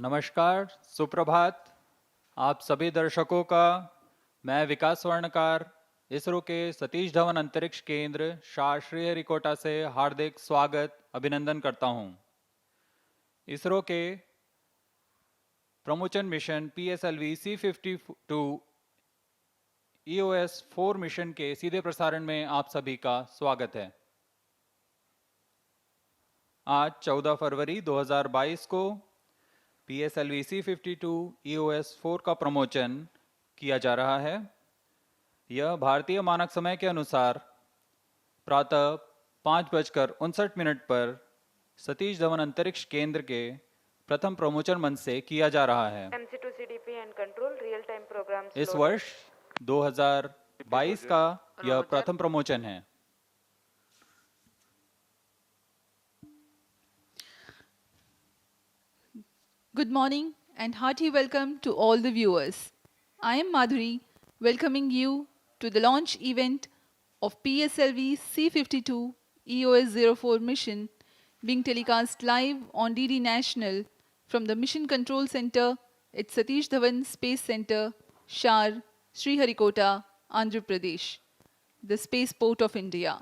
नमस्कार, सुप्रभात। आप सभी दर्शकों का मैं विकास स्वर्णकार इसरो के सतीश धवन अंतरिक्ष केंद्र शार श्रीहरिकोटा से हार्दिक स्वागत अभिनंदन करता हूं। इसरो के promotion mission PSLV C52 EOS-04 mission के सीधे प्रसारण में आप सभी का स्वागत है। आज 14 फरवरी 2022 को PSLV C52 EOS-04 का प्रमोशन किया जा रहा है। यह भारतीय मानक समय के अनुसार प्रातः 5:59 पर सतीश धवन अंतरिक्ष केंद्र के प्रथम प्रमोशन मंच से किया जा रहा है। इस वर्ष 2022 का यह प्रथम प्रमोशन है। Good morning and hearty welcome to all the viewers. I am Madhuri, welcoming you to the launch event of PSLV C52 EOS-04 mission being telecast live on DD National from the Mission Control Center at Satish Dhawan Space Center, SHAR, Sriharikota, Andhra Pradesh, the spaceport of India.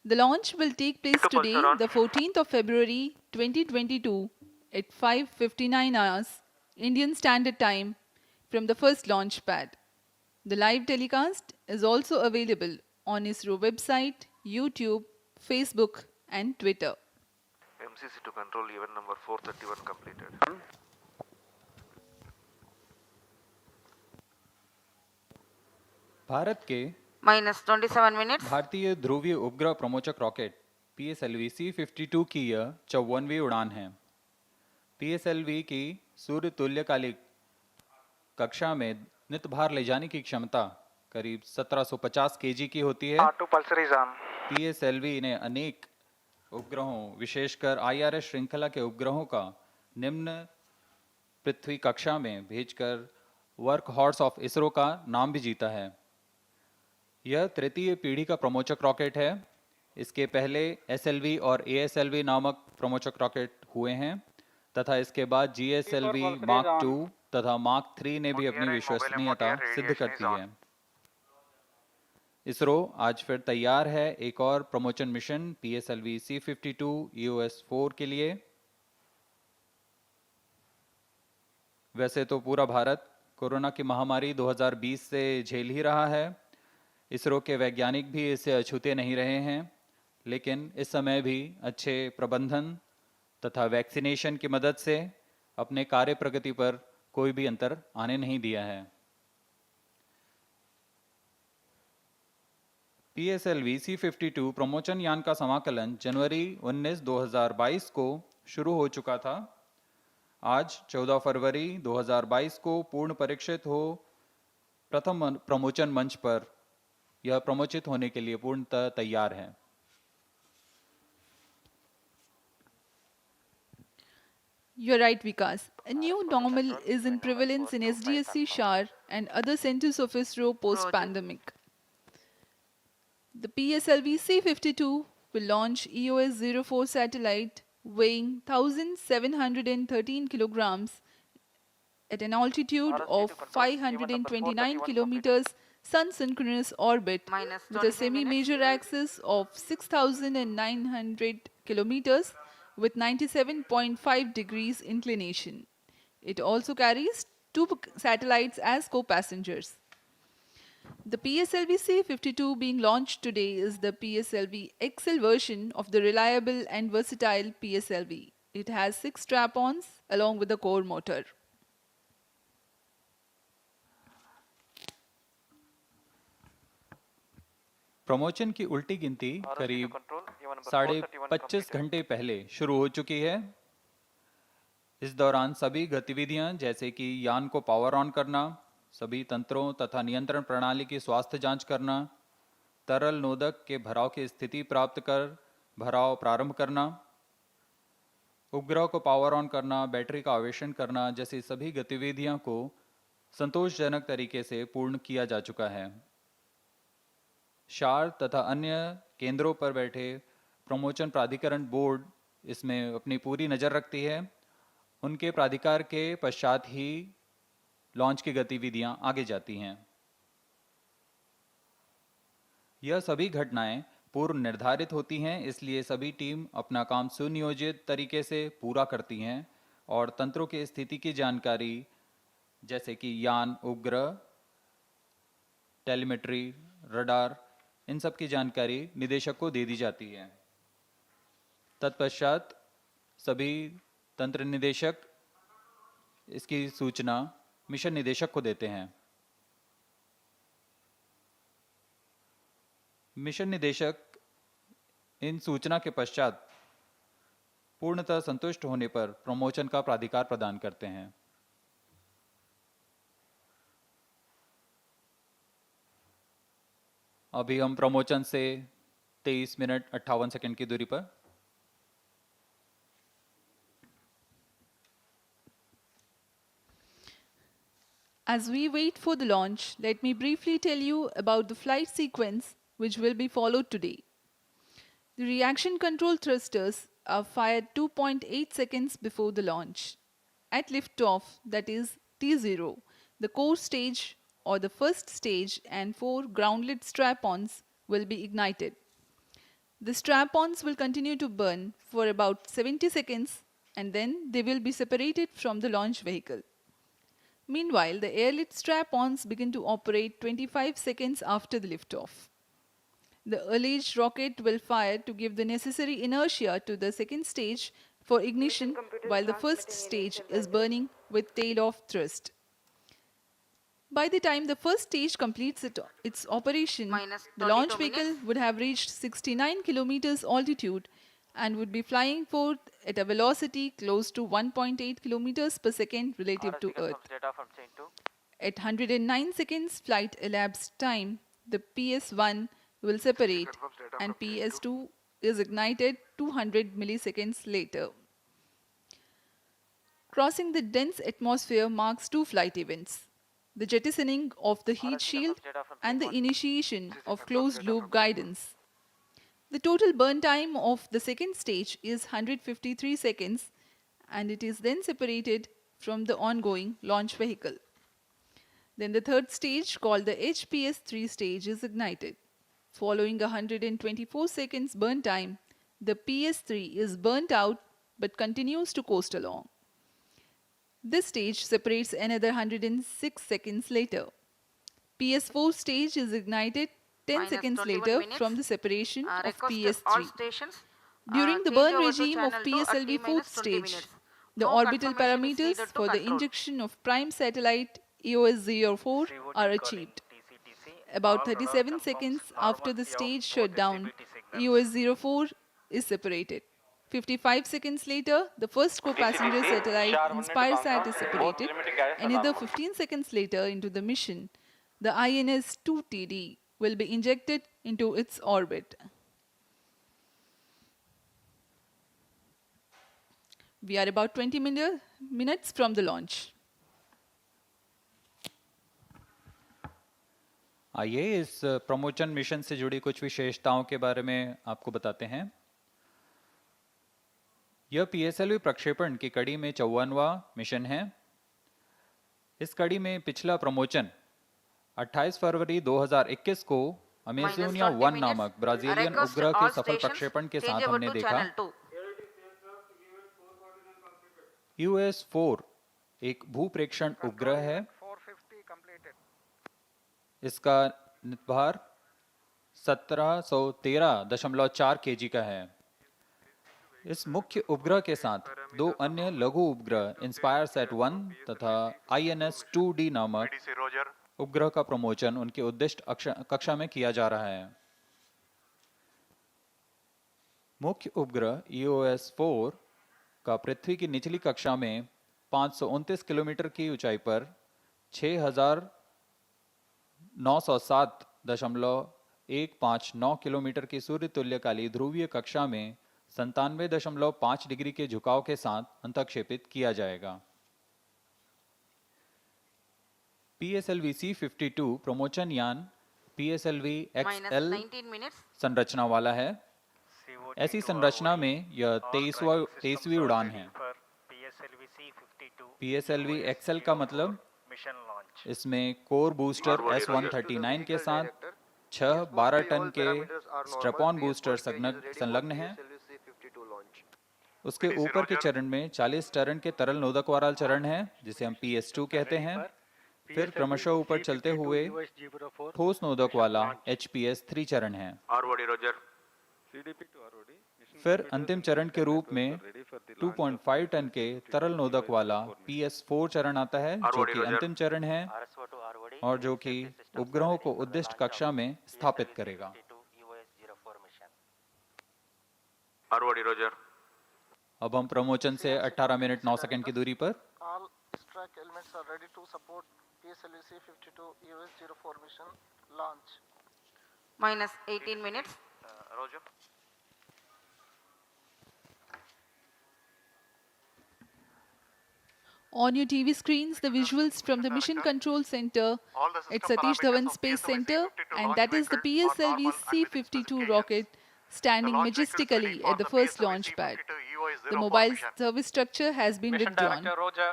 The launch will take place today, the 14th of February 2022 at 5:59 hours Indian Standard Time from the first launch pad. The live telecast is also available on ISRO website, YouTube, Facebook and Twitter. MCC to control event number 431 completed. Bharat के -27 minutes. भारतीय ध्रुवीय उपग्रह प्रमोचक rocket PSLV C52 की यह 54वीं उड़ान है। PSLV की सूर्य तुल्यकालिक कक्षा में नित भार ले जाने की क्षमता करीब 1750 kg की होती है। PSLV ने अनेक उपग्रहों विशेषकर IRS श्रृंखला के उपग्रहों का निम्न पृथ्वी कक्षा में भेजकर वर्क हॉर्स ऑफ इसरो का नाम भी जीता है। यह तृतीय पीढ़ी का प्रमोचक रॉकेट है। इसके पहले SLV और ASLV नामक प्रमोचक रॉकेट हुए हैं तथा इसके बाद GSLV Mark II तथा Mark III ने भी अपनी विश्वसनीयता सिद्ध कर दी है। इसरो आज फिर तैयार है एक और promotion mission PSLV C52 EOS-04 के लिए। वैसे तो पूरा भारत कोरोना की महामारी 2020 से झेल ही रहा है। इसरो के वैज्ञानिक भी इससे अछूते नहीं रहे हैं, लेकिन इस समय भी अच्छे प्रबंधन तथा वैक्सीनेशन की मदद से अपने कार्य प्रगति पर कोई भी अंतर आने नहीं दिया है। PSLV C52 प्रमोशन यान का समाकलन जनवरी 19, 2022 को शुरू हो चुका था। आज 14 फरवरी 2022 को पूर्ण परीक्षित हो प्रथम प्रमोशन मंच पर यह प्रमोचित होने के लिए पूर्णतः तैयार है। You're right, Vikas. A new normal is in prevalence in SDSC, SHAR and other centers of ISRO post-pandemic. The PSLV C52 will launch EOS-04 satellite weighing 1,713 kilograms at an altitude of 529 kilometers sun-synchronous orbit with a semi-major axis of 6,900 kilometers with 97.5 degrees inclination. It also carries 2 satellites as co-passengers. The PSLV C52 being launched today is the PSLV XL version of the reliable and versatile PSLV. It has 6 strap-ons along with the core motor. Promotion की उल्टी गिनती करीब 25.5 घंटे पहले शुरू हो चुकी है। इस दौरान सभी गतिविधियां जैसे कि यान को पावर ऑन करना, सभी तंत्रों तथा नियंत्रण प्रणाली की स्वास्थ्य जांच करना, तरल नोदक के भराव की स्थिति प्राप्त कर भराव प्रारंभ करना, उपग्रह को पावर ऑन करना, बैटरी का आवेशन करना जैसी सभी गतिविधियों को संतोषजनक तरीके से पूर्ण किया जा चुका है। शार तथा अन्य केंद्रों पर बैठे प्रमोशन प्राधिकरण बोर्ड इसमें अपनी पूरी नज़र रखती है। उनके प्राधिकार के पश्चात ही लॉन्च की गतिविधियां आगे जाती हैं। यह सभी घटनाएं पूर्व निर्धारित होती हैं, इसलिए सभी टीम अपना काम सुनियोजित तरीके से पूरा करती हैं और तंत्रों की स्थिति की जानकारी जैसे कि यान, उपग्रह, टेलीमेट्री, रडार, इन सब की जानकारी निदेशक को दे दी जाती है। तत्पश्चात सभी तंत्र निदेशक इसकी सूचना मिशन निदेशक को देते हैं। मिशन निदेशक इन सूचना के पश्चात पूर्णतः संतुष्ट होने पर प्रमोशन का प्राधिकार प्रदान करते हैं। अभी हम प्रमोशन से 23 मिनट 58 सेकंड की दूरी पर। As we wait for the launch, let me briefly tell you about the flight sequence which will be followed today. The reaction control thrusters are fired 2.8 seconds before the launch. At liftoff, that is T0, the core stage or the first stage and 4 groundlet strap-ons will be ignited. The strap-ons will continue to burn for about 70 seconds and then they will be separated from the launch vehicle. Meanwhile, the airlift strap-ons begin to operate 25 seconds after the liftoff. The ULLAGE rocket will fire to give the necessary inertia to the second stage for ignition while the first stage is burning with tail-off thrust. By the time the first stage completes its operation, Minus the launch 22 vehicle minutes. would have reached 69 kilometers altitude and would be flying forth at a velocity close to 1.8 kilometers per second relative to Earth. At 109 seconds flight elapsed time, the PS1 will separate and PS2 is ignited 200 milliseconds later. Crossing the dense atmosphere marks two flight events: the jettisoning of the heat shield and the initiation of closed-loop guidance. The total burn time of the second stage is 153 seconds and it is then separated from the ongoing launch vehicle. Then the third stage, called the HPS-3 stage, is ignited. Following 124 seconds burn time, the PS-3 is burnt out but continues to coast along. This stage separates another 106 seconds later. PS-4 stage is ignited 10 Minus seconds 21 later minutes. from the separation of Request all PS-3. stations. During the change burn over to regime of channel 2 at PSLV T-minus fourth 20 stage, minutes. the No orbital confirmation is parameters needed to for the control. injection of prime satellite EOS-04 are achieved. About 37 seconds after the stage shutdown, EOS-04 is separated. 55 seconds later, the first co-passenger satellite InspireSat is separated. Another 15 seconds later into the mission, the INS-2TD will be injected into its orbit. We are about 20 minutes from the launch. आइए इस promotion mission से जुड़ी कुछ विशेषताओं के बारे में आपको बताते हैं। यह पीएसएलवी प्रक्षेपण की कड़ी में 54वां मिशन है। इस कड़ी में पिछला प्रमोशन 28 फरवरी 2021 को अमेजोनिया 1 नामक ब्राजीलियन उपग्रह के सफल प्रक्षेपण के साथ हमने देखा। EOS-04 एक भूप्रेक्षण उपग्रह है। इसका नितभार 1713.4 kg का है। इस मुख्य उपग्रह के साथ दो अन्य लघु उपग्रह इंस्पायरसैट 1 तथा INS-2D नामक उपग्रह का प्रमोशन उनके उद्दिष्ट कक्षा में किया जा रहा है। मुख्य उपग्रह EOS-4 का पृथ्वी की निचली कक्षा में 529 किलोमीटर की ऊंचाई पर 6907.159 किलोमीटर की सूर्य तुल्यकाली ध्रुवीय कक्षा में 97.5 डिग्री के झुकाव के साथ अंतक्षेपित किया जाएगा। PSLV C52 प्रमोशन यान PSLV XL संरचना वाला है। ऐसी संरचना में यह 23वीं उड़ान है। PSLV XL का मतलब mission launch. इसमें कोर बूस्टर S139 के साथ 6-12 टन के स्ट्रैप-ऑन बूस्टर संलग्न हैं। उसके ऊपर के चरण में 40 टन के तरल नोदक वाला चरण है जिसे हम PS2 कहते हैं। फिर क्रमशः ऊपर चलते हुए ठोस नोदक वाला HPS3 चरण है। ROD Roger. फिर अंतिम चरण के रूप में 2.5 टन के तरल नोदक वाला PS4 चरण आता है जो कि अंतिम चरण है और जो कि उपग्रहों को उद्दिष्ट कक्षा में स्थापित करेगा। ROD Roger. अब हम प्रमोचन से 18 मिनट 9 सेकंड की दूरी पर All track elements are ready to support PSLV C52 EOS-04 mission launch. Minus 18 minutes. Roger. On your TV screens, the visuals from the Mission Control Center at Satish Dhawan Space Center, and that is the PSLV C52 rocket standing majestically at the first launch pad. The mobile service structure has been Mission withdrawn. Director Roger.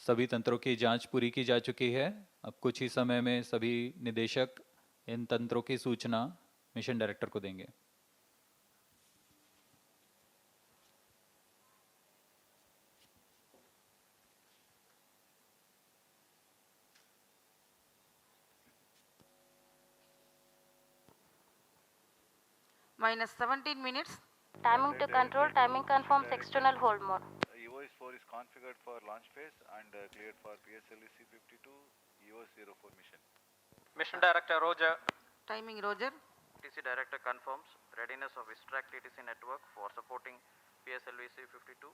सभी तंत्रों की जांच पूरी की जा चुकी है। अब कुछ ही समय में सभी निदेशक इन तंत्रों की सूचना मिशन डायरेक्टर को देंगे। Minus 17 minutes. Timing to control, timing confirms external hold mode. EOS-4 is configured for launch phase and cleared for PSLV C52 EOS-04 mission. Mission Director Roger. Timing Roger. TC Director confirms readiness of Extract TTC network for supporting PSLV C52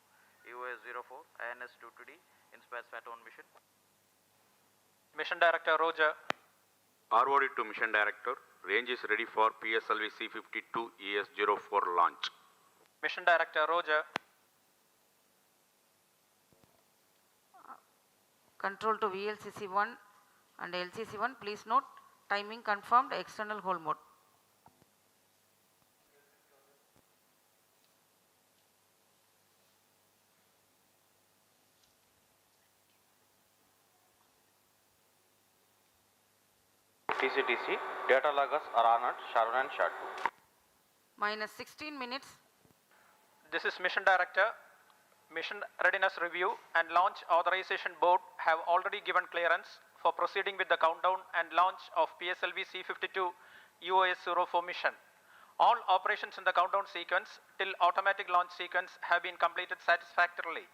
EOS-04 INS-2D in space Saturn mission. Mission Director Roger. ROD to Mission Director. Range is ready for PSLV C52 ES-04 launch. Mission Director Roger. Control to VLCC1 and LCC1. Please note, timing confirmed, external hold mode. TCTC, data loggers are on at SHAR 1 and SHAR 2. Minus 16 minutes. This is Mission Director. Mission Readiness Review and Launch Authorization Board have already given clearance for proceeding with the countdown and launch of PSLV C52 EOS-04 mission. All operations in the countdown sequence till automatic launch sequence have been completed satisfactorily.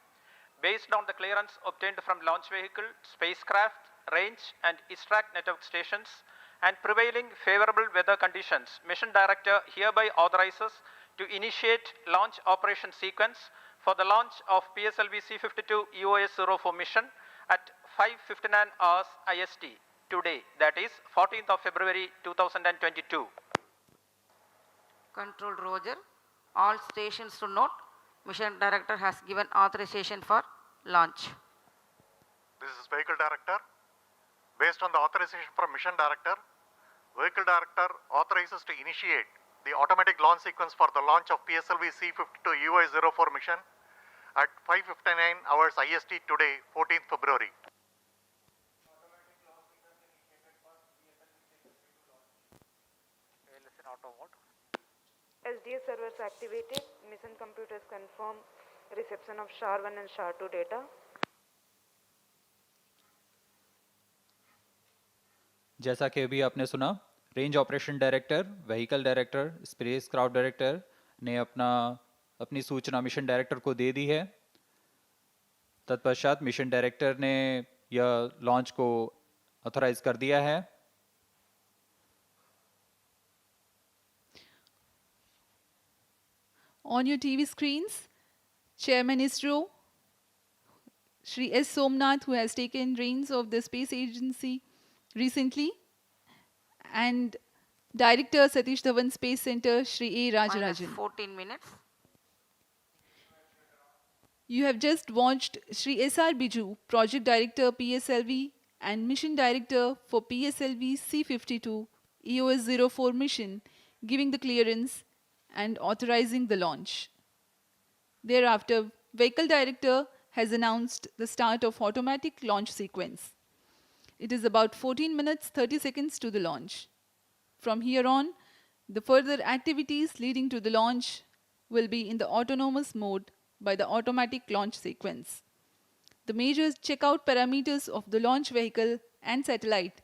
Based on the clearance obtained from launch vehicle, spacecraft, range and extract network stations and prevailing favorable weather conditions, Mission Director hereby authorizes to initiate launch operation sequence for the launch of PSLV C52 EOS-04 mission at 5:59 hours IST today, that is 14th of February 2022. Control Roger. All stations to note, Mission Director has given authorization for launch. This is Vehicle Director. Based on the authorization from Mission Director, Vehicle Director authorizes to initiate the automatic launch sequence for the launch of PSLV C52 EOS-04 mission at 5:59 hours IST today, 14th February. SDS servers activated. Mission computers confirm reception of SHAR 1 and SHAR 2 data. जैसा कि अभी आपने सुना, range operation director, vehicle director, space craft director ने अपनी सूचना mission director को दे दी है। तत्पश्चात मिशन डायरेक्टर ने यह लॉन्च को ऑथराइज कर दिया है। On your TV screens, Chairman ISRO, Shri S. Somnath, who has taken reins of the space agency recently, and Director Satish Dhawan Space Center, Shri A. Minus Rajarajan. 14 minutes. You have just watched Shri S.R. Biju, Project Director PSLV and Mission Director for PSLV C52 EOS-04 mission, giving the clearance and authorizing the launch. Thereafter, Vehicle Director has announced the start of automatic launch sequence. It is about 14 minutes 30 seconds to the launch. From here on, the further activities leading to the launch will be in the autonomous mode by the automatic launch sequence. The major checkout parameters of the launch vehicle and satellite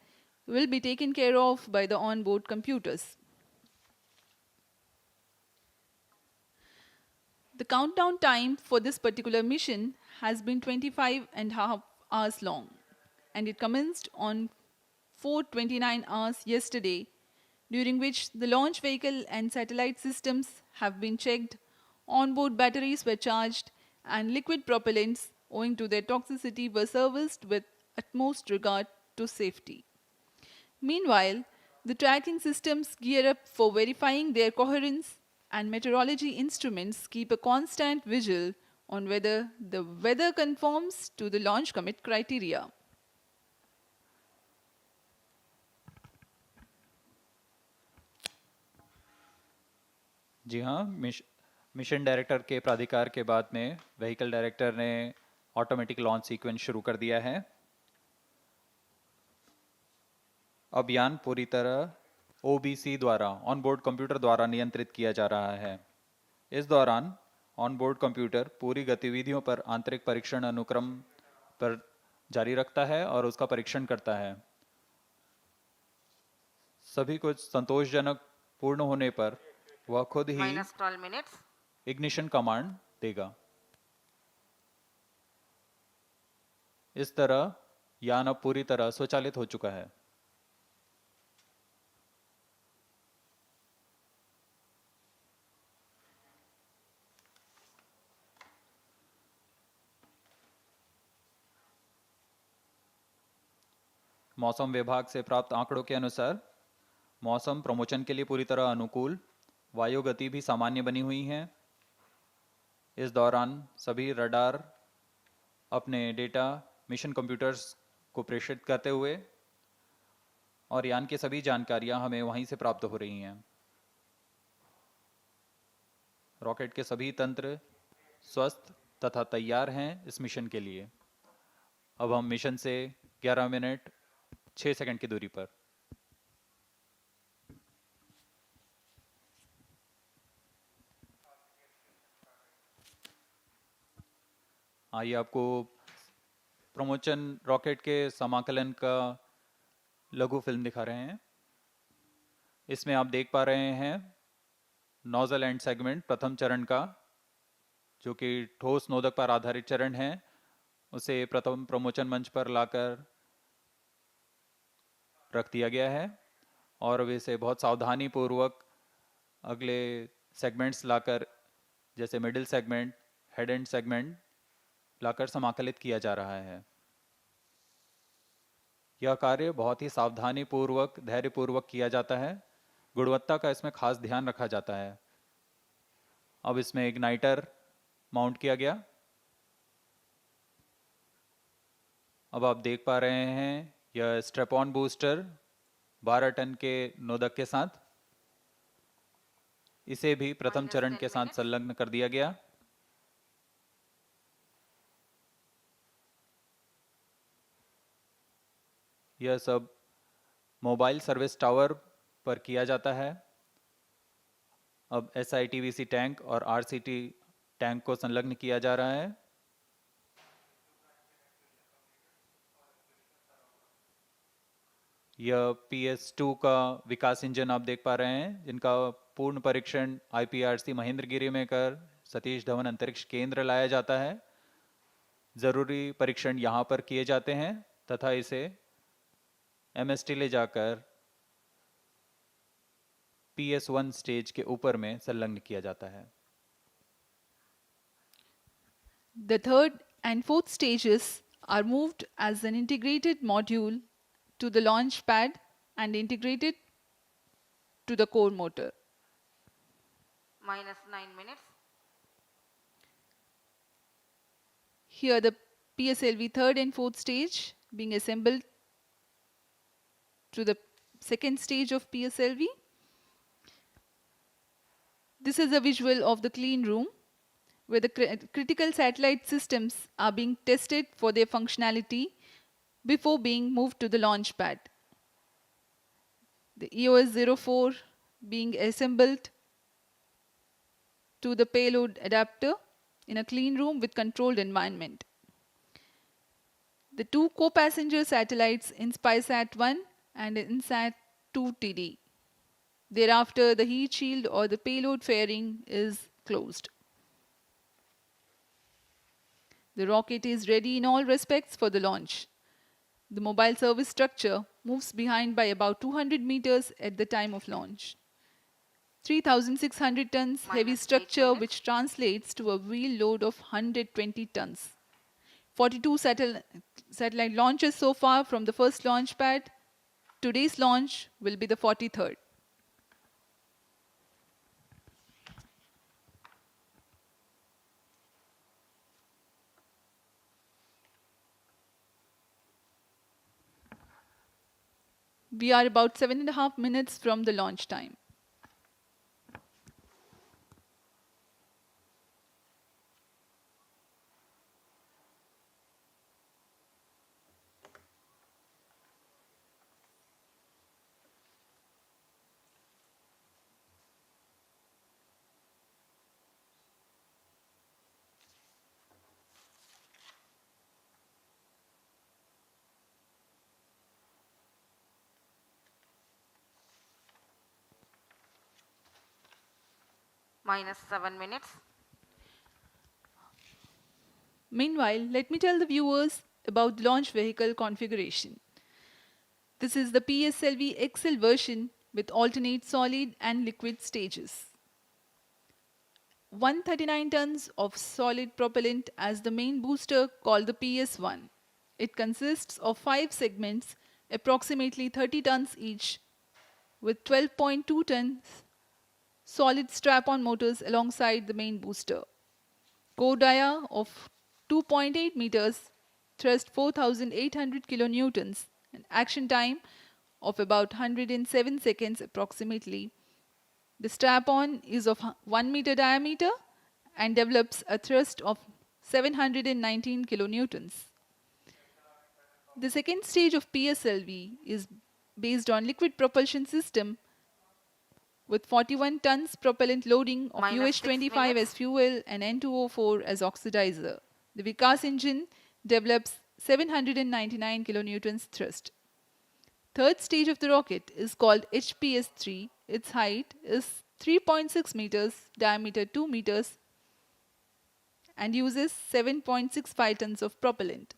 will be taken care of by the onboard computers. The countdown time for this particular mission has been 25.5 hours long, and it commenced on 4:29 hours yesterday, during which the launch vehicle and satellite systems have been checked, onboard batteries were charged, and liquid propellants, owing to their toxicity, were serviced with utmost regard to safety. Meanwhile, the tracking systems gear up for verifying their coherence, and meteorology instruments keep a constant vigil on whether the weather conforms to the launch commit criteria. जी हाँ, mission director के प्राधिकार के बाद में vehicle director ने automatic launch sequence शुरू कर दिया है। अभियान पूरी तरह ओबीसी द्वारा ऑनबोर्ड कंप्यूटर द्वारा नियंत्रित किया जा रहा है। इस दौरान ऑनबोर्ड कंप्यूटर पूरी गतिविधियों पर आंतरिक परीक्षण अनुक्रम पर जारी रखता है और उसका परीक्षण करता है। सभी कुछ संतोषजनक पूर्ण होने पर वह खुद ही -12 minutes. इग्निशन कमांड देगा। इस तरह यान अब पूरी तरह स्वचालित हो चुका है। मौसम विभाग से प्राप्त आंकड़ों के अनुसार मौसम प्रमोशन के लिए पूरी तरह अनुकूल, वायु गति भी सामान्य बनी हुई है। इस दौरान सभी रडार अपने डेटा मिशन कंप्यूटर्स को प्रेषित करते हुए और यान की सभी जानकारियां हमें वहीं से प्राप्त हो रही हैं। रॉकेट के सभी तंत्र स्वस्थ तथा तैयार हैं इस मिशन के लिए। अब हम मिशन से 11 मिनट 6 सेकंड की दूरी पर। आइए आपको प्रमोशन रॉकेट के समाकलन का लघु फिल्म दिखा रहे हैं। इसमें आप देख पा रहे हैं नोजल एंड सेगमेंट प्रथम चरण का, जो कि ठोस नोदक पर आधारित चरण है, उसे प्रथम प्रमोशन मंच पर लाकर रख दिया गया है और अब इसे बहुत सावधानी पूर्वक अगले सेगमेंट्स लाकर, जैसे middle segment, head end segment लाकर समाकलित किया जा रहा है। यह कार्य बहुत ही सावधानी पूर्वक, धैर्य पूर्वक किया जाता है। गुणवत्ता का इसमें खास ध्यान रखा जाता है। अब इसमें इग्नाइटर माउंट किया गया। अब आप देख पा रहे हैं यह स्ट्रैप ऑन बूस्टर 12 टन के नोदक के साथ, इसे भी प्रथम चरण के साथ संलग्न कर दिया गया। यह सब मोबाइल सर्विस टावर पर किया जाता है। अब SITVC टैंक और RCT टैंक को संलग्न किया जा रहा है। यह PS2 का विकास इंजन आप देख पा रहे हैं, जिनका पूर्ण परीक्षण IPRC महेंद्रगिरी में कर सतीश धवन अंतरिक्ष केंद्र लाया जाता है। जरूरी परीक्षण यहाँ पर किए जाते हैं तथा इसे MST ले जाकर PS1 स्टेज के ऊपर में संलग्न किया जाता है। The third and fourth stages are moved as an integrated module to the launch pad and integrated to the core motor. -9 minutes. Here the PSLV third and fourth stage being assembled to the second stage of PSLV. This is a visual of the clean room where the critical satellite systems are being tested for their functionality before being moved to the launch pad. The EOS-04 being assembled to the payload adapter in a clean room with controlled environment. The two co-passenger satellites InspySat-1 and InSat-2 TD. Thereafter, the heat shield or the payload fairing is closed. The rocket is ready in all respects for the launch. The mobile service structure moves behind by about 200 meters at the time of launch. 3,600 tons heavy structure which translates to a wheel load of 120 tons. 42 satellite launches so far from the first launch pad. Today's launch will be the 43rd. We are about 7.5 minutes from the launch time. Minus 7 minutes. Meanwhile, let me tell the viewers about the launch vehicle configuration. This is the PSLV XL version with alternate solid and liquid stages. 139 tons of solid propellant as the main booster called the PS1. It consists of 5 segments, approximately 30 tons each, with 12.2 tons solid strap-on motors alongside the main booster. Core dia of 2.8 meters, thrust 4,800 kilonewtons, and action time of about 107 seconds approximately. The strap-on is of 1 meter diameter and develops a thrust of 719 kilonewtons. The second stage of PSLV is based on liquid propulsion system with 41 tons propellant loading of UH-25 as fuel and N2O4 as oxidizer. The Vikas engine develops 799 kilonewtons thrust. Third stage of the rocket is called HPS-3. Its height is 3.6 meters, diameter 2 meters, and uses 7.65 tons of propellant.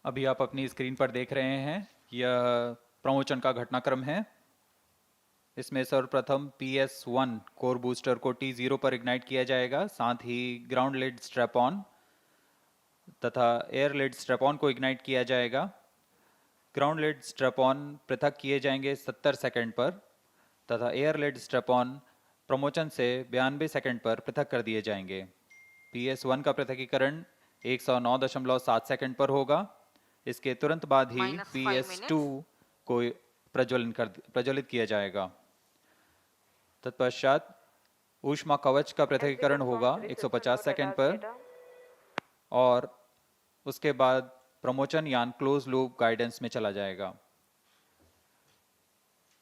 अभी आप अपनी screen पर देख रहे हैं यह promotion का घटनाक्रम है। इसमें सर्वप्रथम PS1 कोर बूस्टर को T0 पर इग्नाइट किया जाएगा, साथ ही ग्राउंड लेड स्ट्रैप ऑन तथा एयर लेड स्ट्रैप ऑन को इग्नाइट किया जाएगा। ग्राउंड लेड स्ट्रैप ऑन पृथक किए जाएंगे 70 सेकंड पर तथा एयर लेड स्ट्रैप ऑन प्रमोशन से 92 सेकंड पर पृथक कर दिए जाएंगे। PS1 का पृथकीकरण 109.7 सेकंड पर होगा। इसके तुरंत बाद ही PS2 को प्रज्वलित किया जाएगा। तत्पश्चात ऊष्मा कवच का पृथकीकरण होगा 150 सेकंड पर और उसके बाद प्रमोशन यान क्लोज लूप गाइडेंस में चला जाएगा।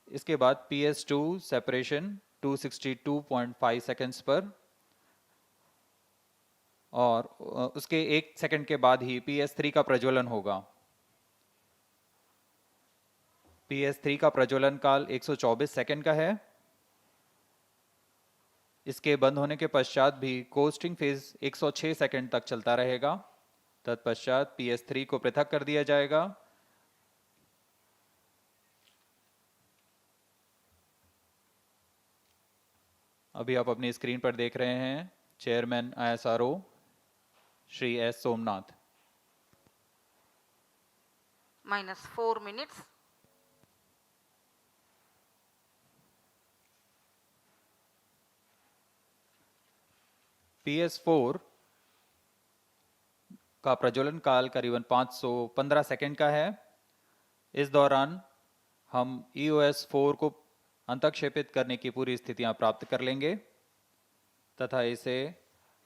इसके बाद PS2 सेपरेशन 262.5 सेकंड्स पर और उसके 1 सेकंड के बाद ही PS3 का प्रज्वलन होगा। PS3 का प्रज्वलन काल 124 सेकंड का है। इसके बंद होने के पश्चात भी कोस्टिंग फेज 106 सेकंड तक चलता रहेगा। तत्पश्चात PS3 को पृथक कर दिया जाएगा। अभी आप अपनी स्क्रीन पर देख रहे हैं chairman ISRO Shri S. Somnath. Minus 4 minutes. PS4 का प्रज्वलन काल करीबन 515 सेकंड का है। इस दौरान हम EOS-04 को अंतक्षेपित करने की पूरी स्थितियां प्राप्त कर लेंगे तथा इसे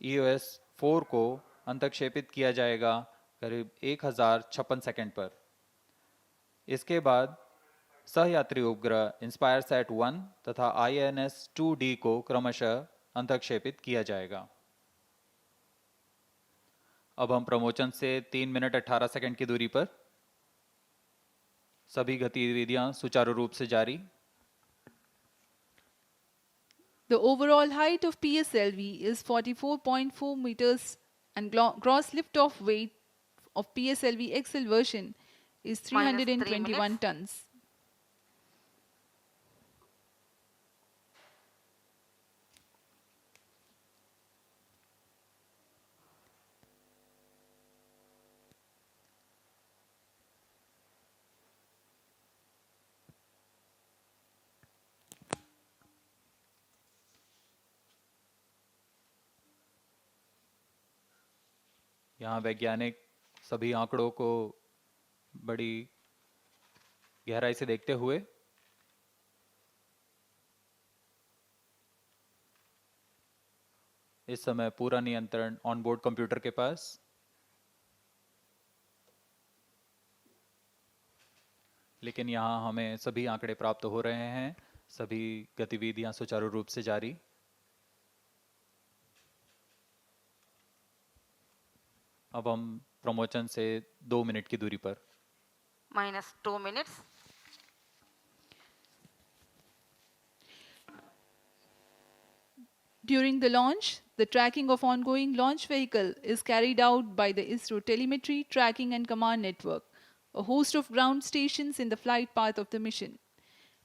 EOS-04 को अंतक्षेपित किया जाएगा करीब 1056 सेकंड पर। इसके बाद सहयात्री उपग्रह इंस्पायर सैट 1 तथा INS-2D को क्रमशः अंतक्षेपित किया जाएगा। अब हम प्रमोशन से 3 मिनट 18 सेकंड की दूरी पर। सभी गतिविधियां सुचारू रूप से जारी। The overall height of PSLV is 44.4 meters and gross liftoff weight of PSLV XL version is Minus 3 321 minutes. tons. यहाँ वैज्ञानिक सभी आंकड़ों को बड़ी गहराई से देखते हुए इस समय पूरा नियंत्रण ऑनबोर्ड कंप्यूटर के पास। लेकिन यहाँ हमें सभी आंकड़े प्राप्त हो रहे हैं, सभी गतिविधियां सुचारू रूप से जारी। अब हम प्रमोशन से 2 मिनट की दूरी पर। Minus 2 minutes. During the launch, the tracking of ongoing launch vehicle is carried out by the ISRO Telemetry, Tracking and Command Network, a host of ground stations in the flight path of the mission.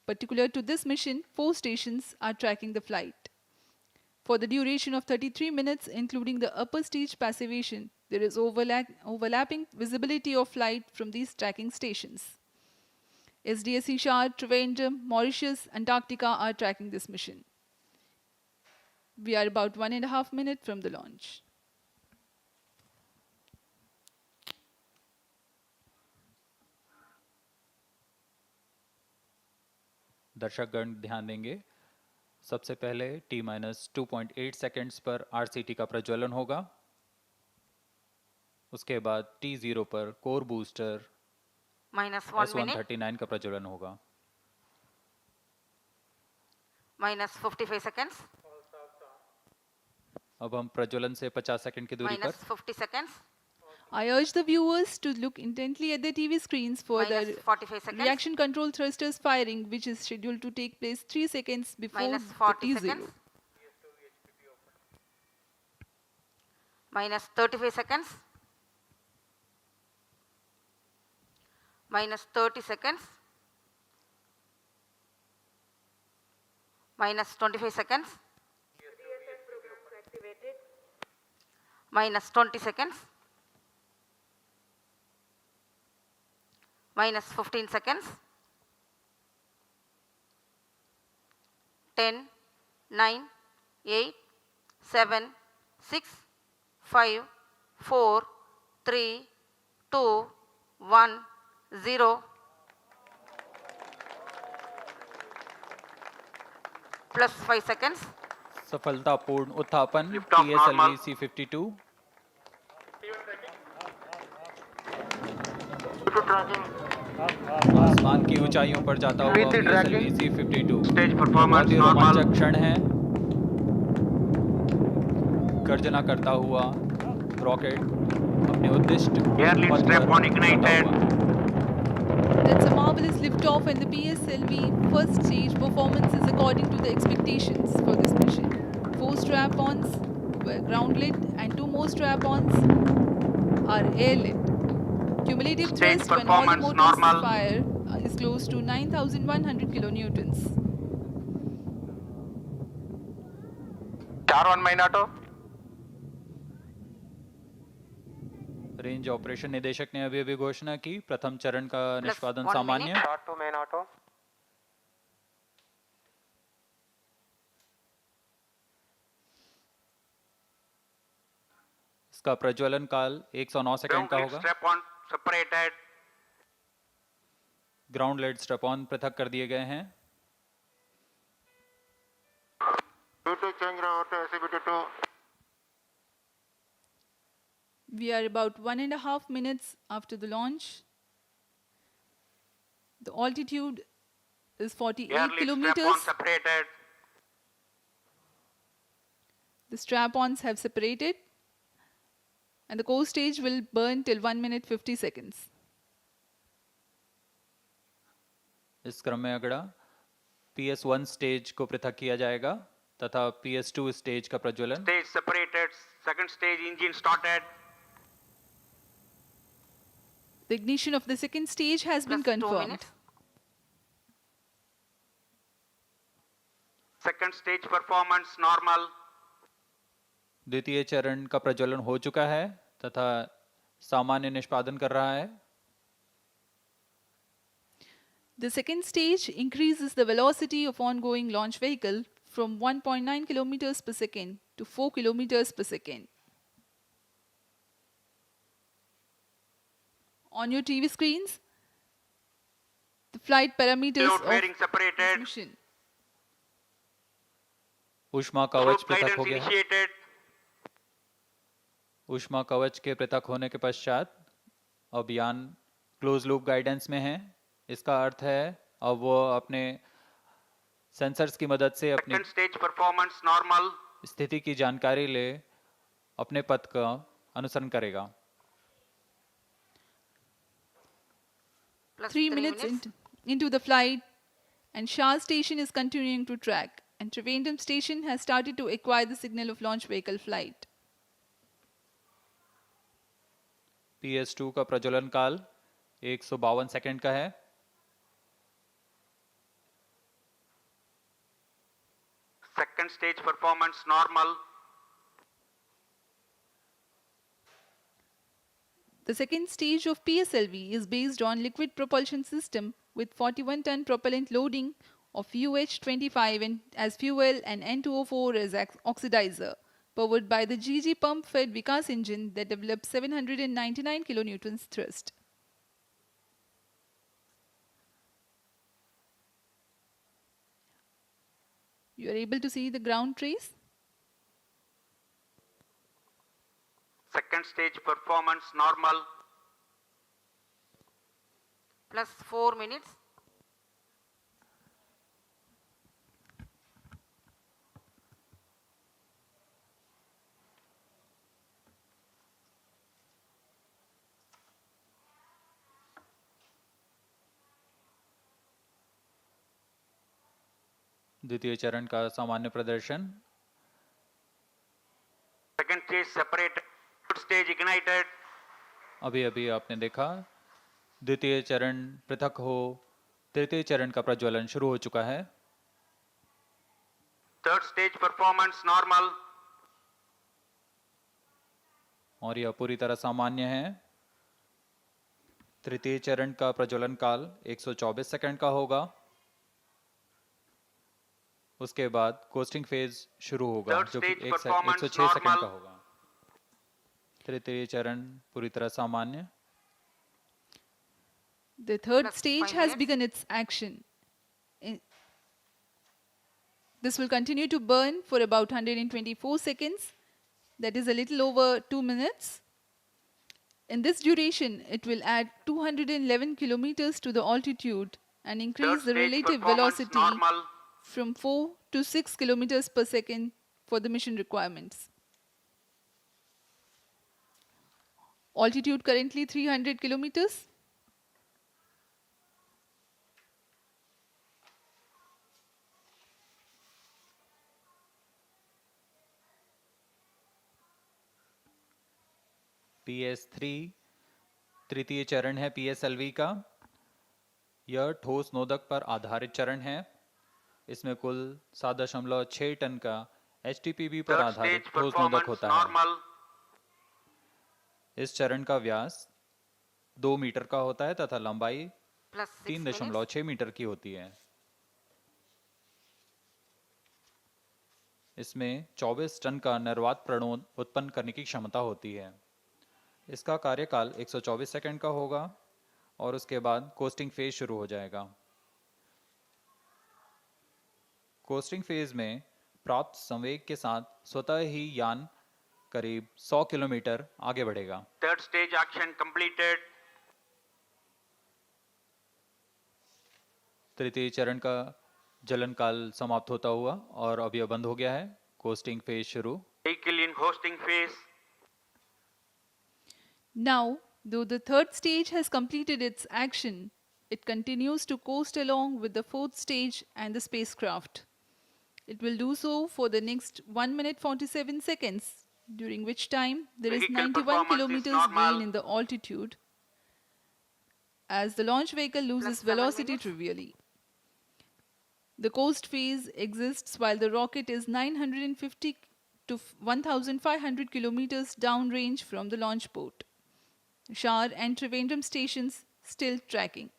Particular to this mission, 4 stations are tracking the flight. For the duration of 33 minutes, including the upper stage passivation, there is overlapping visibility of flight from these tracking stations. SDSC SHAR, Trivandrum, Mauritius, Antarctica are tracking this mission. We are about 1.5 minutes from the launch. दर्शकगण ध्यान देंगे, सबसे पहले T-2.8 seconds पर RCT का प्रज्वलन होगा। उसके बाद T0 पर core booster Minus 1 minute. S139 का प्रज्वलन होगा। Minus 55 seconds. अब हम प्रज्वलन से 50 सेकंड की दूरी पर। Minus 50 seconds. I urge the viewers to look intently at the TV screens for Minus the 45 seconds. reaction control thrusters firing, which is scheduled to take place 3 seconds before Minus the 40 T0. seconds. Minus 35 seconds. Minus 30 seconds. Minus 25 seconds. Minus 20 seconds. Minus 15 seconds. 10, 9, 8, 7, 6, 5, 4, 3, 2, 1, 0. Plus 5 seconds. सफलतापूर्ण उत्थापन Lift off PSLV normal. C52। आसमान की ऊंचाइयों पर जाता हुआ With PSLV tracking. C52। Stage बहुत performance ही normal. रोमांचक क्षण है। गर्जना करता हुआ रॉकेट अपने उद्दिष्ट Airlift पथ strap पर on ignited. जाता हुआ। That's a marvelous liftoff, and the PSLV first stage performance is according to the expectations for this mission. 4 strap-ons were ground-lit and 2 more strap-ons are air-lit. Cumulative Stage thrust when all the performance motors normal. fire is close to 9,100 kilonewtons. SHAR 1 main auto. Range operation निदेशक ने अभी अभी घोषणा की, प्रथम चरण का निष्पादन 1 सामान्य। minute. SHAR 2 main auto. इसका प्रज्वलन काल 109 सेकंड का होगा। strap on separated. Ground lit strap on पृथक कर दिए गए हैं। change route to C52. We are about 1.5 minutes after the launch. The altitude is 48 Airlift strap on kilometers. separated. The strap-ons have separated and the core stage will burn till 1 minute 50 seconds. इस क्रम में अगड़ा PS1 stage को पृथक किया जाएगा तथा PS2 stage का प्रज्वलन। Stage separated. Second stage engine started. The ignition of the second stage has been Plus 2 confirmed. minutes. Second stage performance normal. द्वितीय चरण का प्रज्वलन हो चुका है तथा सामान्य निष्पादन कर रहा है। The second stage increases the velocity of ongoing launch vehicle from 1.9 kilometers per second to 4 kilometers per second. On your TV screens, the flight parameters Load of bearing this separated. mission. ऊष्मा कवच Group पृथक guidance हो गया है। initiated. ऊष्मा कवच के पृथक होने के पश्चात अभियान क्लोज लूप गाइडेंस में है। इसका अर्थ है अब वो अपने सेंसर्स की मदद से अपनी Second stage performance normal. स्थिति की जानकारी ले अपने पथ का अनुसरण करेगा। Plus 3 minutes into the flight, and SHAR station is continuing to track, and Trivandrum station has started to acquire the signal of launch vehicle flight. PS2 का प्रज्वलन काल 152 सेकंड का है। Second stage performance normal. The second stage of PSLV is based on liquid propulsion system with 41-ton propellant loading of UH-25 as fuel and N2O4 as oxidizer, powered by the GG pump-fed Vikas engine that develops 799 kilonewtons thrust. You are able to see the ground trace? Second stage performance normal. Plus 4 minutes. द्वितीय चरण का सामान्य प्रदर्शन। Second stage separate. Third stage ignited. अभी अभी आपने देखा द्वितीय चरण पृथक हो, तृतीय चरण का प्रज्वलन शुरू हो चुका है। Third stage performance normal. और यह पूरी तरह सामान्य है। तृतीय चरण का प्रज्वलन काल 124 सेकंड का होगा। उसके बाद कोस्टिंग फेज शुरू होगा जो कि 106 सेकंड का होगा। तृतीय चरण पूरी तरह सामान्य। The third Plus stage 5 has minutes. begun its action. This will continue to burn for about 124 seconds. That is a little over 2 minutes. In this duration, it will add 211 kilometers to the altitude and increase Third the stage relative performance velocity normal. from 4 to 6 kilometers per second for the mission requirements. Altitude currently 300 kilometers. PS3 तृतीय चरण है PSLV का। यह ठोस नोदक पर आधारित चरण है। इसमें कुल 7.6 टन का HTPB पर Third आधारित stage ठोस नोदक performance होता है। normal. इस चरण का व्यास 2 मीटर का होता है तथा लंबाई Plus 6 minutes. 3.6 मीटर की होती है। इसमें 24 टन का निर्वात प्रणोद उत्पन्न करने की क्षमता होती है। इसका कार्यकाल 124 सेकंड का होगा और उसके बाद कोस्टिंग फेज शुरू हो जाएगा। कोस्टिंग फेज में प्राप्त संवेग के साथ स्वतः ही यान करीब 100 किलोमीटर आगे बढ़ेगा। Third stage action completed. तृतीय चरण का जलन काल समाप्त होता हुआ और अब यह बंद हो गया है। कोस्टिंग फेज शुरू। Vehicle in hosting phase. Now, though the third stage has completed its action, it continues to coast along with the fourth stage and the spacecraft. It will do so for the next 1 minute 47 seconds, during which time there is Vehicle 91 performance is kilometers normal. gain in the altitude as the launch vehicle loses Plus 7 velocity minutes. trivially. The coast phase exists while the rocket is 950 to 1500 kilometers downrange from the launch port. SHAR and Trivandrum stations still tracking.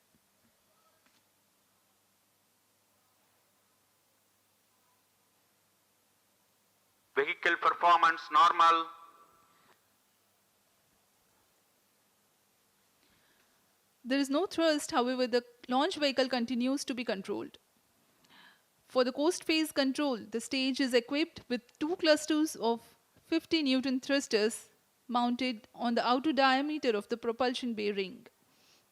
Vehicle performance normal. There is no thrust, however, the launch vehicle continues to be controlled. For the coast phase control, the stage is equipped with 2 clusters of 50 Newton thrusters mounted on the outer diameter of the propulsion bay ring.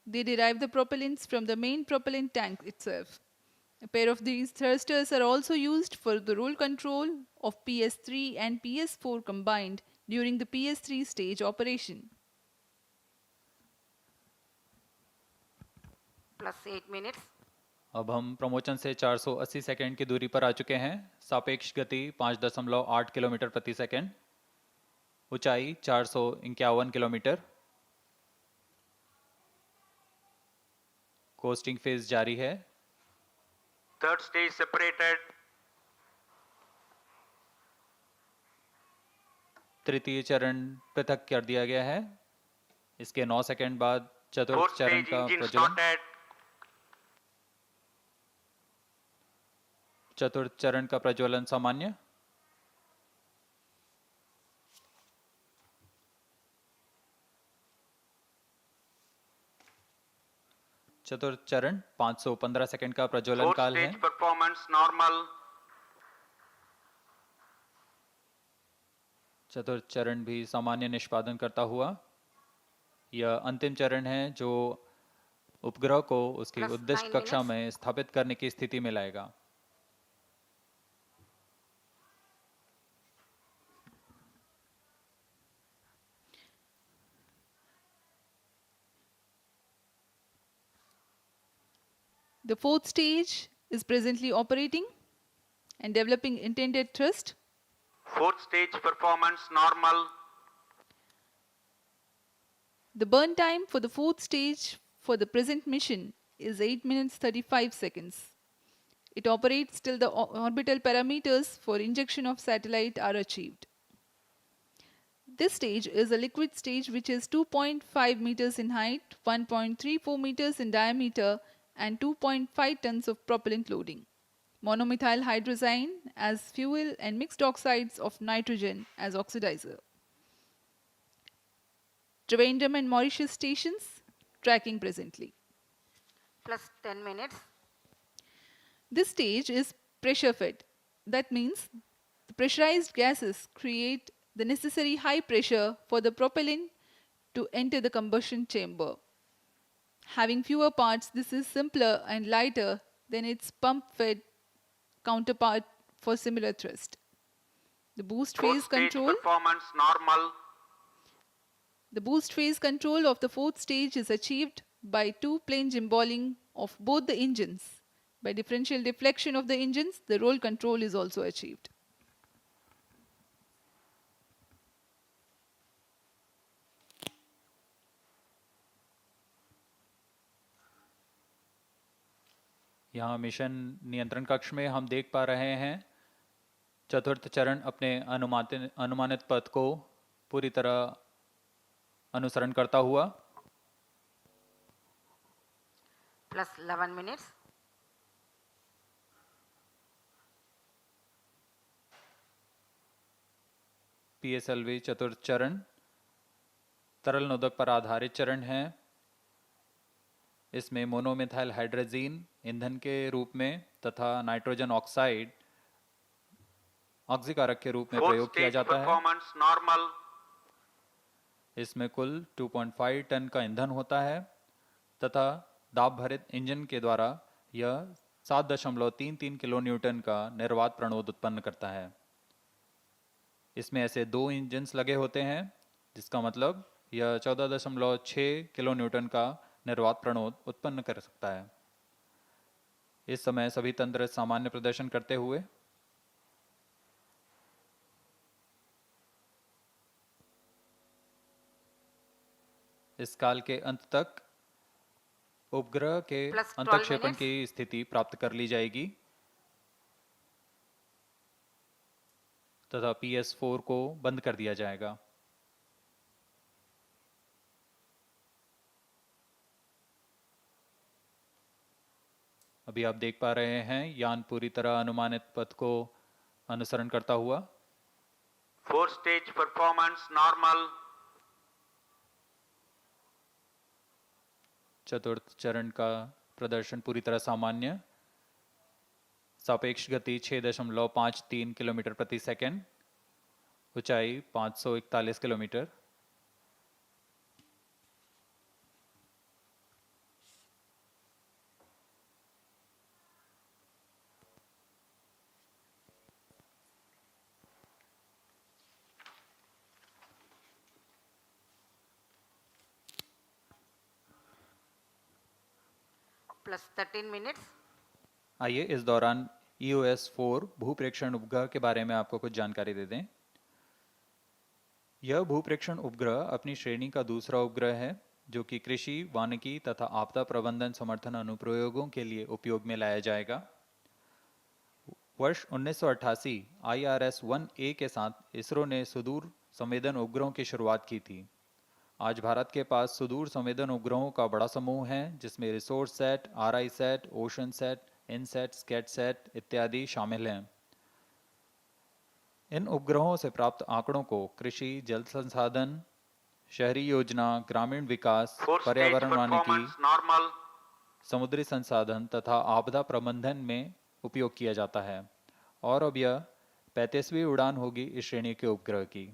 They derive the propellants from the main propellant tank itself. A pair of these thrusters are also used for the roll control of PS3 and PS4 combined during the PS3 stage operation. Plus 8 minutes. अब हम प्रमोचन से 480 second की दूरी पर आ चुके हैं। सापेक्ष गति 5.8 किलोमीटर प्रति सेकंड, ऊंचाई 451 किलोमीटर। कोस्टिंग फेज जारी है। Third stage separated. तृतीय चरण पृथक कर दिया गया है। इसके 9 सेकंड बाद चतुर्थ Fourth चरण stage का engine प्रज्वलन। started. चतुर्थ चरण का प्रज्वलन सामान्य। चतुर्थ चरण 515 सेकंड का प्रज्वलन Fourth काल है। stage performance normal. चतुर्थ चरण भी सामान्य निष्पादन करता हुआ। यह अंतिम चरण है जो उपग्रह को उसकी Plus उद्दिष्ट 9 कक्षा minutes. में स्थापित करने की स्थिति में लाएगा। The fourth stage is presently operating and developing intended thrust. Fourth stage performance normal. The burn time for the fourth stage for the present mission is 8 minutes 35 seconds. It operates till the orbital parameters for injection of satellite are achieved. This stage is a liquid stage which is 2.5 meters in height, 1.34 meters in diameter and 2.5 tons of propellant loading. Monomethyl hydrazine as fuel and mixed oxides of nitrogen as oxidizer. Trivandrum and Mauritius stations tracking presently. Plus 10 minutes. This stage is pressure fed. That means the pressurized gases create the necessary high pressure for the propellant to enter the combustion chamber. Having fewer parts, this is simpler and lighter than its pump fed counterpart for similar thrust. The boost Fourth phase stage control. performance normal. The boost phase control of the fourth stage is achieved by two plane gimballing of both the engines. By differential deflection of the engines, the roll control is also achieved. यहाँ mission नियंत्रण कक्ष में हम देख पा रहे हैं चतुर्थ चरण अपने अनुमानित पथ को पूरी तरह अनुसरण करता हुआ। Plus 11 minutes. PSLV चतुर्थ चरण तरल नोदक पर आधारित चरण है। इसमें मोनोमिथाइल हाइड्रोजीन ईंधन के रूप में तथा नाइट्रोजन ऑक्साइड ऑक्सीकारक के रूप में Fourth प्रयोग किया stage जाता है। performance normal. इसमें कुल 2.5 टन का ईंधन होता है तथा दाब भरित इंजन के द्वारा यह 7.33 किलो न्यूटन का निर्वात प्रणोद उत्पन्न करता है। इसमें ऐसे 2 इंजन्स लगे होते हैं, जिसका मतलब यह 14.6 किलो न्यूटन का निर्वात प्रणोद उत्पन्न कर सकता है। इस समय सभी तंत्र सामान्य प्रदर्शन करते हुए इस काल के अंत तक उपग्रह के Plus 12 अंतःक्षेपण minutes. की स्थिति प्राप्त कर ली जाएगी तथा PS4 को बंद कर दिया जाएगा। अभी आप देख पा रहे हैं यान पूरी तरह अनुमानित पथ को अनुसरण करता हुआ। Fourth stage performance normal. चतुर्थ चरण का प्रदर्शन पूरी तरह सामान्य। सापेक्ष गति 6.53 किलोमीटर प्रति सेकंड, ऊंचाई 541 किलोमीटर। Plus 13 minutes. आइए इस दौरान EOS-04 भूप्रेक्षण उपग्रह के बारे में आपको कुछ जानकारी दे दें। यह भूप्रेक्षण उपग्रह अपनी श्रेणी का दूसरा उपग्रह है जो कि कृषि, वानिकी तथा आपदा प्रबंधन समर्थन अनुप्रयोगों के लिए उपयोग में लाया जाएगा। वर्ष 1988 IRS-1A के साथ इसरो ने सुदूर संवेदन उपग्रहों की शुरुआत की थी। आज भारत के पास सुदूर संवेदन उपग्रहों का बड़ा समूह है, जिसमें Resourcesat, RI sat, Oceansat, INSAT, Scatsat इत्यादि शामिल हैं। इन उपग्रहों से प्राप्त आंकड़ों को कृषि, जल संसाधन, शहरी योजना, ग्रामीण विकास, Fourth stage पर्यावरण वानिकी, performance normal. समुद्री संसाधन तथा आपदा प्रबंधन में उपयोग किया जाता है। और अब यह 35वीं उड़ान होगी इस श्रेणी के उपग्रह की।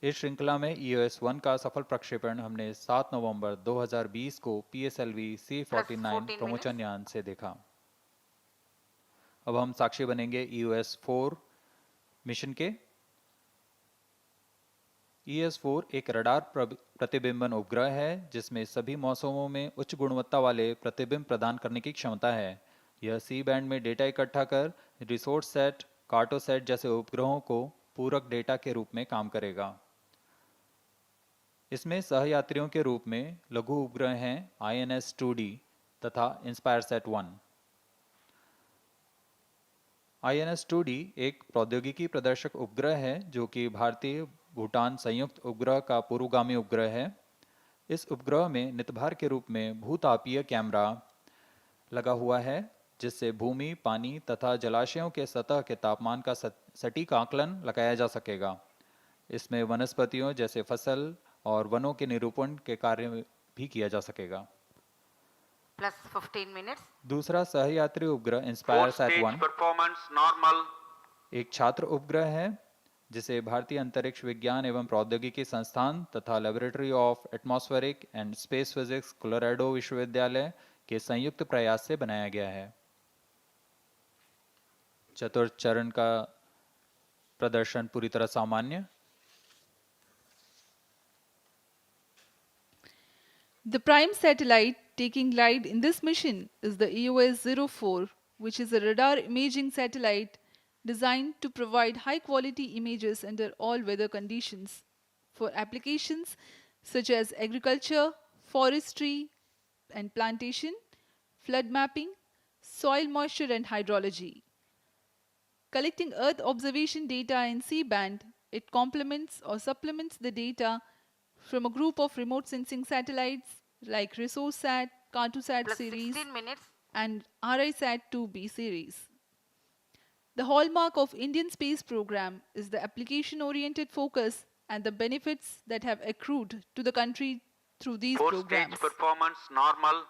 इस श्रृंखला में EOS-1 का सफल प्रक्षेपण हमने 7 नवंबर 2020 को PSLV C49 प्रमोचन यान से देखा। अब हम साक्षी बनेंगे EOS-4 मिशन के। EOS-4 एक रडार प्रतिबिंबन उपग्रह है जिसमें सभी मौसमों में उच्च गुणवत्ता वाले प्रतिबिंब प्रदान करने की क्षमता है। यह सी बैंड में डेटा इकट्ठा कर रिसोर्स सेट, कार्टोसेट जैसे उपग्रहों को पूरक डेटा के रूप में काम करेगा। इसमें सहयात्रियों के रूप में लघु उपग्रह हैं INS-2D तथा InspireSat 1। INS-2D एक प्रौद्योगिकी प्रदर्शक उपग्रह है जो कि भारतीय भूटान संयुक्त उपग्रह का पूर्वगामी उपग्रह है। इस उपग्रह में नितभार के रूप में भूतापीय कैमरा लगा हुआ है, जिससे भूमि, पानी तथा जलाशयों के सतह के तापमान का सटीक आकलन लगाया जा सकेगा। इसमें वनस्पतियों जैसे फसल और वनों के निरूपण के कार्य भी किया जा सकेगा। Plus 15 minutes. दूसरा सहयात्री उपग्रह Fourth InspireSat stage 1 performance normal. एक छात्र उपग्रह है जिसे भारतीय अंतरिक्ष विज्ञान एवं प्रौद्योगिकी संस्थान तथा laboratory of atmospheric and space physics Colorado विश्वविद्यालय के संयुक्त प्रयास से बनाया गया है। चतुर्थ चरण का प्रदर्शन पूरी तरह सामान्य। The prime satellite taking light in this mission is the EOS-04, which is a radar imaging satellite designed to provide high-quality images under all weather conditions for applications such as agriculture, forestry and plantation, flood mapping, soil moisture and hydrology. Collecting Earth observation data in C-band, it complements or supplements the data from a group of remote sensing satellites like ResourceSat, Cartosat Plus series 16 minutes. and RISat-2B series. The hallmark of Indian space program is the application-oriented focus and the benefits that have accrued to the country through these Four programs. stage performance normal.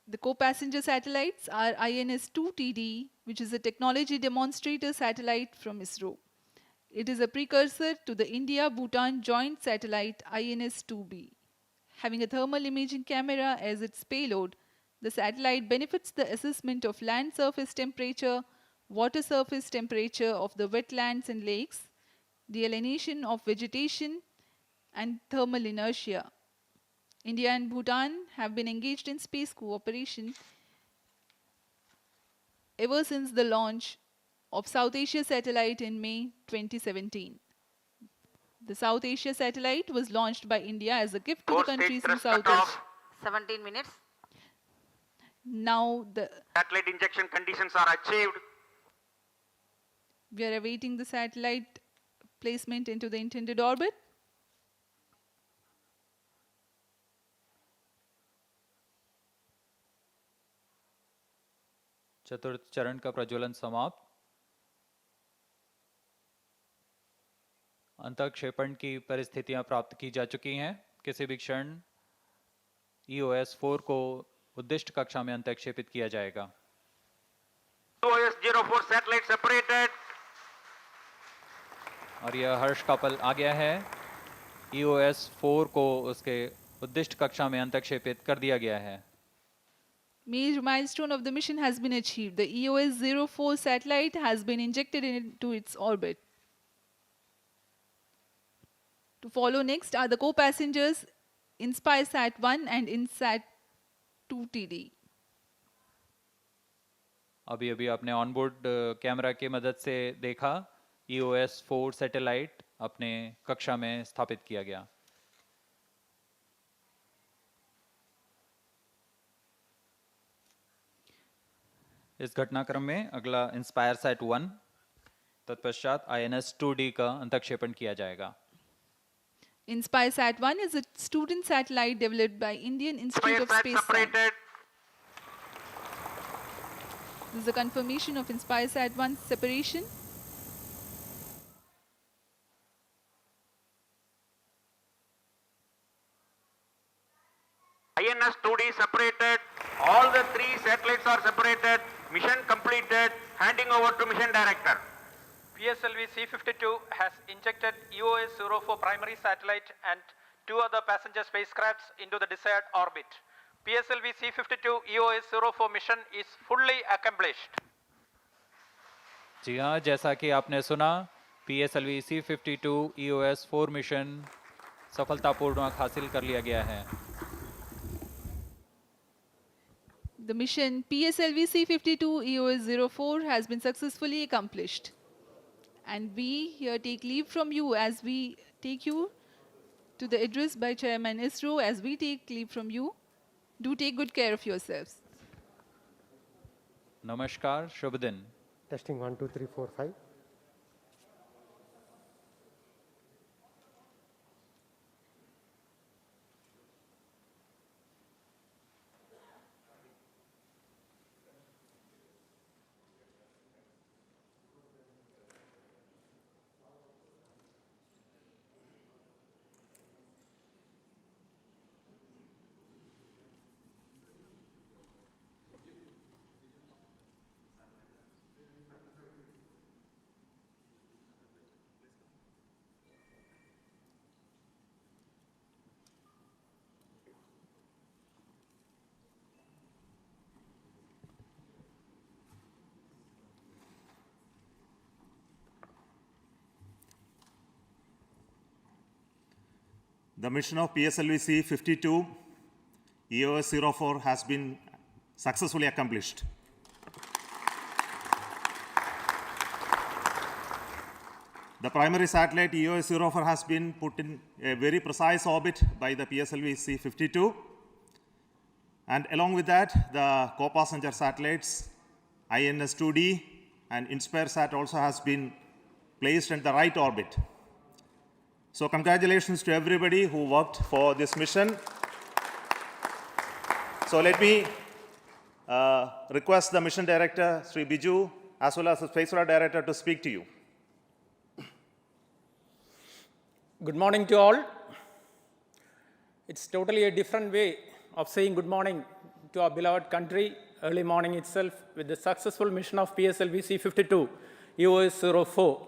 The co-passenger satellites are INS-2TD, which is a technology demonstrator satellite from ISRO. It is a precursor to the India-Bhutan joint satellite INS-2B. Having a thermal imaging camera as its payload, the satellite benefits the assessment of land surface temperature, water surface temperature of the wetlands and lakes, delineation of vegetation, and thermal inertia. India and Bhutan have been engaged in space cooperation ever since the launch of South Asia satellite in May 2017. The South Asia satellite was launched by India as a gift to the countries in South Asia. 17 minutes. Now the Satellite injection conditions are achieved. we are awaiting the satellite placement into the intended orbit. चतुर्थ चरण का प्रज्वलन समाप्त। अंतःक्षेपण की परिस्थितियां प्राप्त की जा चुकी हैं। किसी भी क्षण EOS-04 को उद्दिष्ट कक्षा में अंतःक्षेपित किया जाएगा। EOS-04 satellite separated. और यह हर्ष का पल आ गया है। EOS-04 को उसके उद्दिष्ट कक्षा में अंतःक्षेपित कर दिया गया है। Major milestone of the mission has been achieved. The EOS-04 satellite has been injected into its orbit. To follow next are the co-passengers InspireSat-1 and InSat-2TD. अभी आपने ऑनबोर्ड कैमरा की मदद से देखा EOS-04 सैटेलाइट अपने कक्षा में स्थापित किया गया। इस घटनाक्रम में अगला InspireSat-1 तत्पश्चात INS-2D का अंतःक्षेपण किया जाएगा। InspireSat-1 is a student satellite developed by Indian Institute of Space Science. This is a confirmation of InspireSat-1 separation. INS-2D separated. All the three satellites are separated. Mission completed. Handing over to mission director. PSLV C52 has injected EOS-04 primary satellite and two other passenger spacecrafts into the desired orbit. PSLV C52 EOS-04 mission is fully accomplished. जी हाँ, जैसा कि आपने सुना, PSLV C52 EOS-04 mission सफलतापूर्वक हासिल कर लिया गया है। The mission PSLV C52 EOS-04 has been successfully accomplished. And we here take leave from you as we take you to the address by Chairman ISRO. As we take leave from you, do take good care of yourselves. नमस्कार, शुभ दिन। Testing 1 2 3 4 5. The mission of PSLV C52 EOS-04 has been successfully accomplished. The primary satellite EOS-04 has been put in a very precise orbit by the PSLV C52. And along with that, the co-passenger satellites INS-2D and InspireSat also has been placed in the right orbit. So congratulations to everybody who worked for this mission. So let me Request the Mission Director, Sri Biju, as well as the Spacecraft Director to speak to you. Good morning to all. It's totally a different way of saying good morning to our beloved country, early morning itself, with the successful mission of PSLV C52, EOS-04.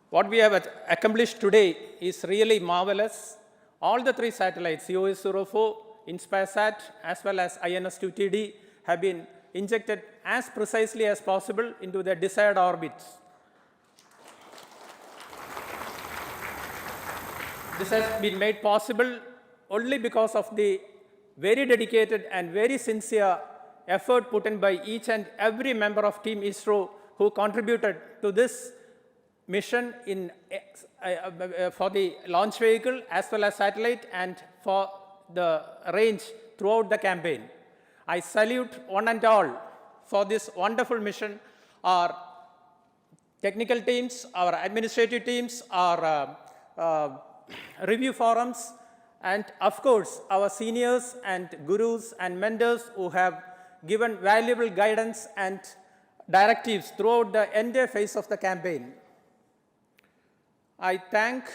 What we have accomplished today is really marvelous. All the three satellites, EOS-04, InspireSat, as well as INS-2TD, have been injected as precisely as possible into their desired orbits. This has been made possible only because of the very dedicated and very sincere effort put in by each and every member of Team ISRO who contributed to this mission for the launch vehicle as well as satellite and for the range throughout the campaign. I salute one and all for this wonderful mission, our technical teams, our administrative teams, our review forums, and of course, our seniors and gurus and mentors who have given valuable guidance and directives throughout the entire phase of the campaign. I thank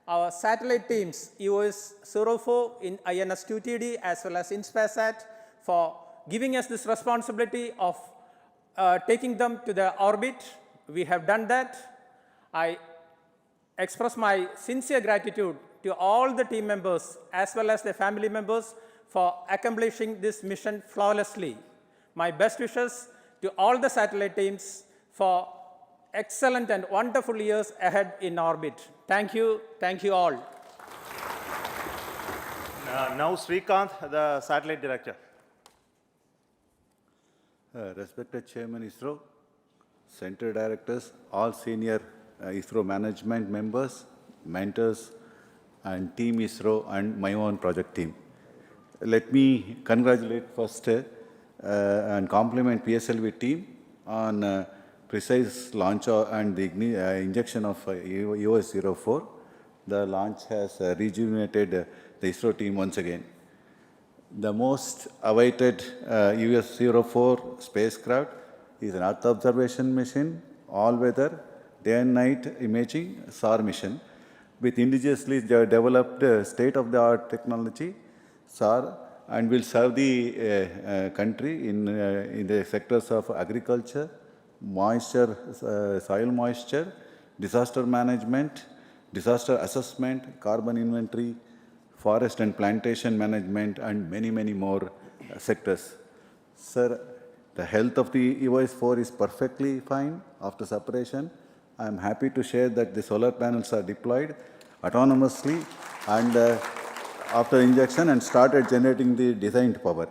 our satellite teams, EOS-04 in INS-2TD as well as InspireSat, for giving us this responsibility of taking them to the orbit. We have done that. I express my sincere gratitude to all the team members as well as their family members for accomplishing this mission flawlessly. My best wishes to all the satellite teams for excellent and wonderful years ahead in orbit. Thank you all. Now Srikanth, the Satellite Director. Respected Chairman ISRO, Center Directors, all senior ISRO management members, mentors, and Team ISRO, and my own project team. Let me congratulate first and compliment PSLV team on precise launch and the injection of EOS-04. The launch has rejuvenated the ISRO team once again. The most awaited EOS-04 spacecraft is an Earth observation mission, all-weather, day and night imaging SHAR mission with indigenously developed state-of-the-art technology, SHAR, and will serve the country in the sectors of agriculture, moisture, soil moisture, disaster management, disaster assessment, carbon inventory, forest and plantation management, and many, many more sectors. Sir, the health of the EOS-4 is perfectly fine after separation. I am happy to share that the solar panels are deployed autonomously and after injection and started generating the designed power.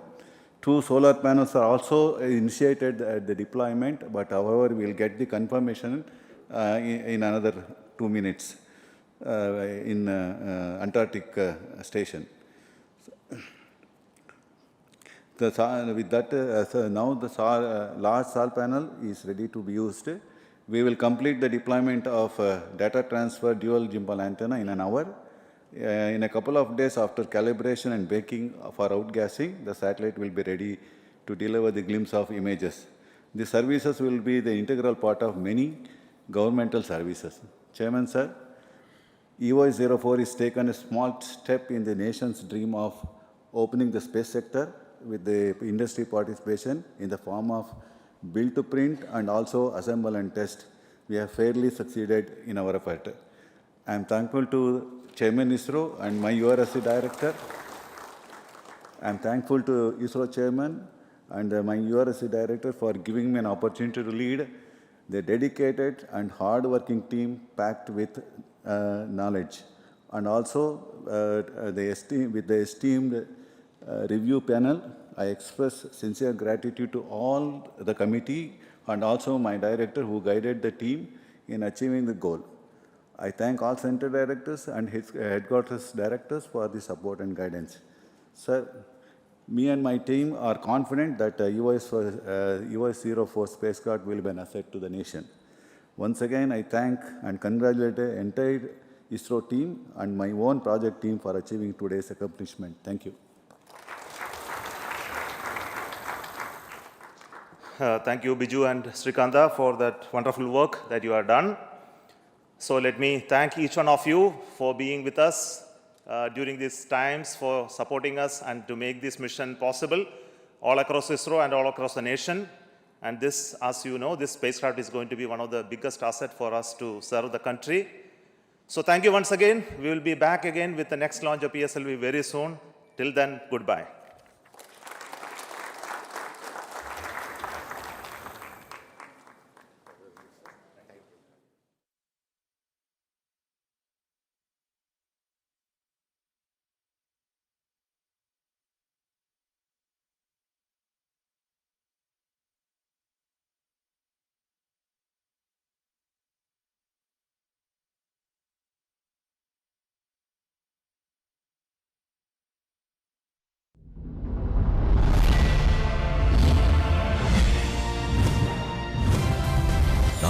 2 solar panels are also initiated at the deployment, but however, we will get the confirmation in another 2 minutes in Antarctic station. With that, now the large SAR panel is ready to be used. We will complete the deployment of data transfer dual gimbal antenna in an hour. In a couple of days after calibration and baking for outgassing, the satellite will be ready to deliver the glimpse of images. The services will be the integral part of many governmental services. Chairman, sir, EOS-04 is taken a small step in the nation's dream of opening the space sector with the industry participation in the form of build to print and also assemble and test. We have fairly succeeded in our effort. I am thankful to Chairman ISRO and my URSC Director. I am thankful to ISRO Chairman and my URSC Director for giving me an opportunity to lead the dedicated and hard-working team packed with knowledge. And also with the esteemed review panel, I express sincere gratitude to all the committee and also my director who guided the team in achieving the goal. I thank all center directors and his headquarters directors for the support and guidance. Sir, me and my team are confident that EOS-04 spacecraft will be an asset to the nation. Once again, I thank and congratulate the entire ISRO team and my own project team for achieving today's accomplishment. Thank you. Thank you, Biju and Srikanta, for that wonderful work that you have done. So let me thank each one of you for being with us during these times, for supporting us and to make this mission possible all across ISRO and all across the nation. And this, as you know, this spacecraft is going to be one of the biggest assets for us to serve the country. So thank you once again. We will be back again with the next launch of PSLV very soon. Till then, goodbye.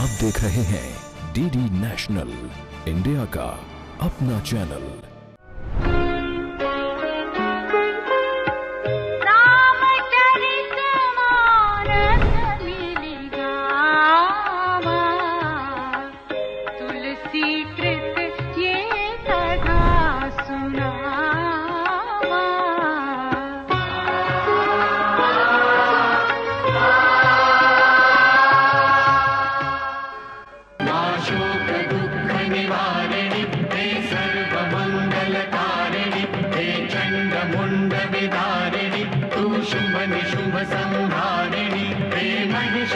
आप देख रहे हैं DD national, India का अपना channel. शुभ निशुभ संहारिणी हे महिष